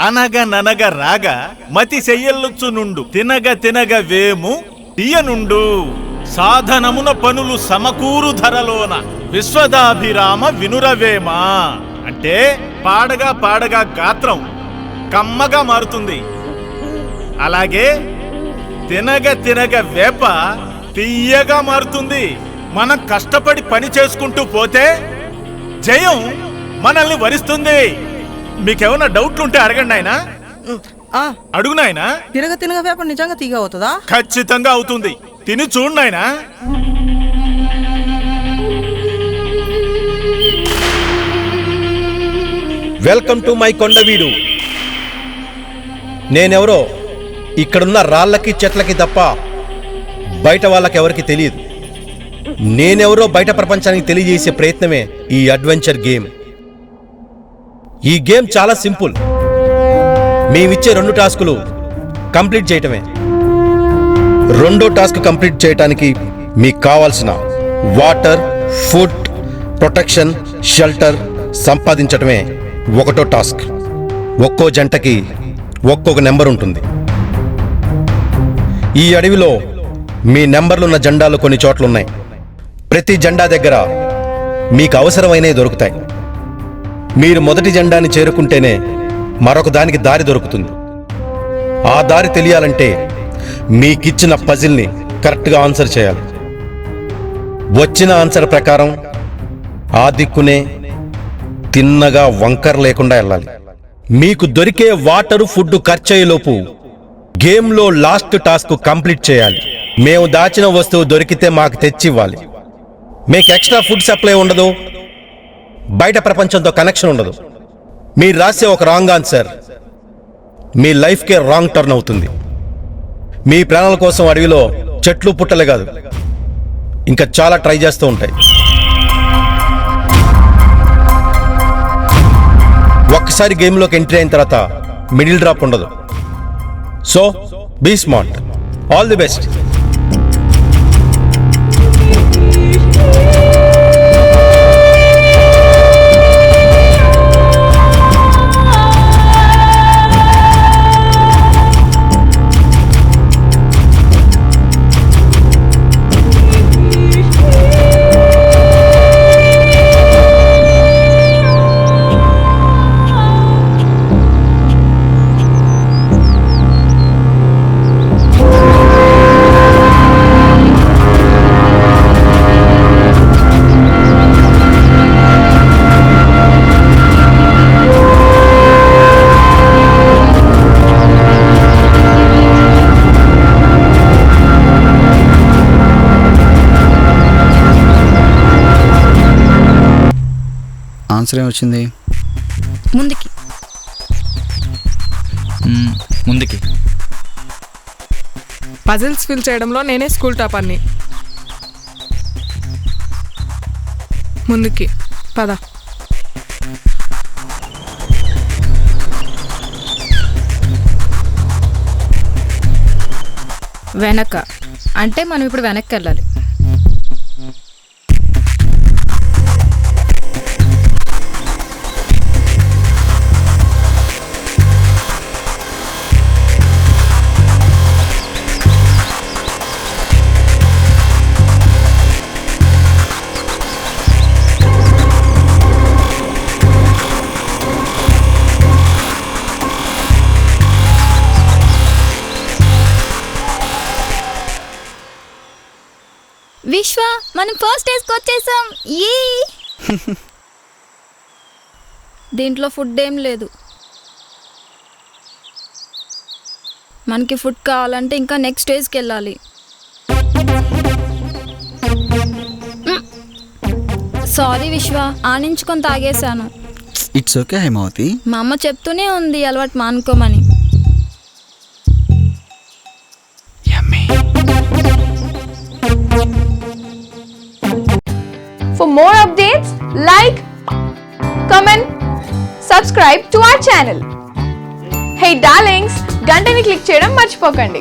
అనగననగ రాగ మతి చెయ్యల్లుచ్చు నుండు తినగ తినగ వేము తీయనుండు సాధనమున పనులు సమకూరు ధరలోన విశ్వదాభిరామ వినురవేమ. అంటే పాడగా పాడగా గాత్రం కమ్మగా మారుతుంది. అలాగే తినగ తినగ వేప తీయగా మారుతుంది. మనం కష్టపడి పని చేసుకుంటూ పోతే జయం మనల్ని వరిస్తుంది. మీకేమన్నా డౌట్లుంటే అడగండి ఆయన. అడుగు నాయనా. తినగ తినగ వేప నిజంగా తీగ అవుతుందా? ఖచ్చితంగా అవుతుంది. తిని చూడు నాయనా. Welcome to my Kondaveedu. నేనెవరో ఇక్కడున్న రాళ్ళకి చెట్లకి తప్ప బయట వాళ్ళకెవరికి తెలియదు. నేనెవరో బయట ప్రపంచానికి తెలియజేసే ప్రయత్నమే ఈ అడ్వెంచర్ గేమ్. ఈ గేమ్ చాలా సింపుల్. మేమిచ్చే 2 టాస్కులు కంప్లీట్ చేయటమే. రెండో టాస్క్ కంప్లీట్ చేయటానికి మీకు కావాల్సిన వాటర్, ఫుడ్, ప్రొటెక్షన్, షెల్టర్ సంపాదించటమే ఒకటో టాస్క్. ఒక్కో జంటకి ఒక్కొక్క నెంబర్ ఉంటుంది. ఈ అడవిలో మీ నెంబర్లున్న జెండాలు కొన్ని చోట్లున్నాయి. ప్రతి జెండా దగ్గర మీకు అవసరమైనవి దొరుకుతాయి. మీరు మొదటి జెండాని చేరుకుంటేనే మరొక దానికి దారి దొరుకుతుంది. ఆ దారి తెలియాలంటే మీకిచ్చిన పజిల్ని కరెక్ట్గా ఆన్సర్ చేయాలి. వచ్చిన ఆన్సర్ ప్రకారం ఆ దిక్కునే తిన్నగా వంకర లేకుండా వెళ్ళాలి. మీకు దొరికే వాటరు, ఫుడ్ ఖర్చయ్యేలోపు గేమ్లో లాస్ట్ టాస్క్ కంప్లీట్ చేయాలి. మేము దాచిన వస్తువు దొరికితే మాకు తెచ్చివ్వాలి. మీకు ఎక్స్ట్రా ఫుడ్ సప్లై ఉండదు, బయట ప్రపంచంతో కనెక్షన్ ఉండదు. మీరు రాసే ఒక రాంగ్ ఆన్సర్ మీ లైఫ్కే రాంగ్ టర్న్ అవుతుంది. మీ ప్రాణాల కోసం అడవిలో చెట్లు పుట్టలే కాదు, ఇంకా చాలా ట్రై చేస్తూ ఉంటాయి. ఒక్కసారి గేమ్లోకి ఎంట్రీ అయిన తర్వాత మిడిల్ డ్రాప్ ఉండదు. So be smart. All the best. Answer ఏమొచ్చింది? ముందుకి. ముందుకి. పజిల్స్ ఫిల్ చేయడంలో నేనే స్కూల్ టాపర్ని. ముందుకి పద. వెనక అంటే మనం ఇప్పుడు వెనక్కి వెళ్ళాలి. విశ్వ, మనం ఫస్ట్ డేస్కి వచ్చేసాం. దీంట్లో ఫుడ్ ఏం లేదు. మనకి ఫుడ్ కావాలంటే ఇంకా నెక్స్ట్ డేస్కి వెళ్ళాలి. సారీ విశ్వ, ఆనించుకొని తాగేశాను. It's okay Hemavathi. మా అమ్మ చెప్తూనే ఉంది అలవాటు మానుకోమని. For more updates, like, comment, subscribe to our channel. Hey darlings, గంటని click చేయడం మర్చిపోకండి.